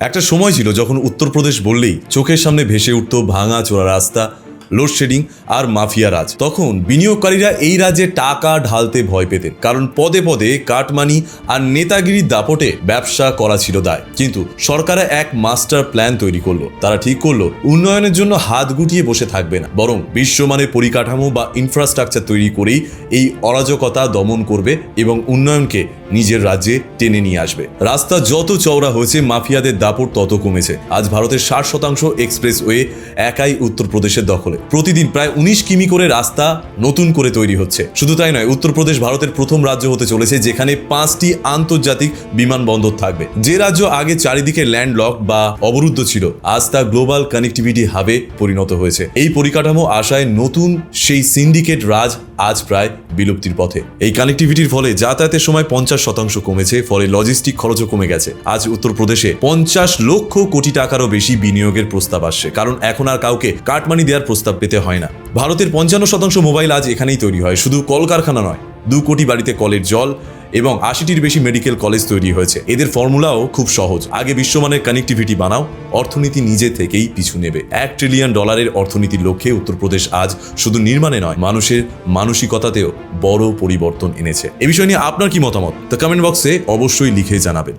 একটা সময় ছিল যখন উত্তরপ্রদেশ বললেই চোখের সামনে ভেসে উঠত ভাঙা চোরা রাস্তা, লোডশেডিং আর মাফিয়া রাজ। তখন বিনিয়োগকারীরা এই রাজ্যে টাকা ঢালতে ভয় পেতেন, কারণ পদে পদে কাটমানি আর নেতাগিরির দাপটে ব্যবসা করা ছিল দায়। কিন্তু সরকার এক মাস্টার প্ল্যান তৈরি করলো। তারা ঠিক করলো উন্নয়নের জন্য হাত গুটিয়ে বসে থাকবে না, বরং বিশ্বমানের পরিকাঠামো বা ইনফ্রাস্ট্রাকচার তৈরি করেই এই অরাজকতা দমন করবে এবং উন্নয়নকে নিজের রাজ্যে টেনে নিয়ে আসবে। রাস্তা যত চওড়া হয়েছে, মাফিয়াদের দাপট তত কমেছে। আজ ভারতের 60% এক্সপ্রেসওয়ে একাই উত্তরপ্রদেশের দখলে। প্রতিদিন প্রায় 19 কিমি করে রাস্তা নতুন করে তৈরি হচ্ছে। শুধু তাই নয়, উত্তরপ্রদেশ ভারতের প্রথম রাজ্য হতে চলেছে যেখানে 5টি আন্তর্জাতিক বিমানবন্দর থাকবে। যে রাজ্য আগে চারিদিকে ল্যান্ডলক বা অবরুদ্ধ ছিল, আজ তা গ্লোবাল কানেক্টিভিটি হাবে পরিণত হয়েছে। এই পরিকাঠামো আশায় নতুন সেই সিন্ডিকেট রাজ আজ প্রায় বিলুপ্তির পথে। এই কানেক্টিভিটির ফলে যাতায়াতের সময় 50% কমেছে, ফলে লজিস্টিক খরচও কমে গেছে। আজ উত্তরপ্রদেশে 50 লক্ষ কোটি টাকারও বেশি বিনিয়োগের প্রস্তাব আসছে, কারণ এখন আর কাউকে কাটমানি দেওয়ার প্রস্তাব পেতে হয় না। ভারতের 55% মোবাইল আজ এখানেই তৈরি হয়। শুধু কলকারখানা নয়, 2 কোটি বাড়িতে কলের জল এবং 80টির বেশি মেডিকেল কলেজ তৈরি হয়েছে। এদের ফর্মুলাও খুব সহজ। আগে বিশ্বমানের কানেক্টিভিটি বানাও, অর্থনীতি নিজে থেকেই পিছু নেবে। $1 ট্রিলিয়ন অর্থনীতির লক্ষ্যে উত্তরপ্রদেশ আজ শুধু নির্মাণে নয়, মানুষের মানসিকতাতেও বড় পরিবর্তন এনেছে। এ বিষয় নিয়ে আপনার কি মতামত তা কমেন্ট বক্সে অবশ্যই লিখে জানাবেন।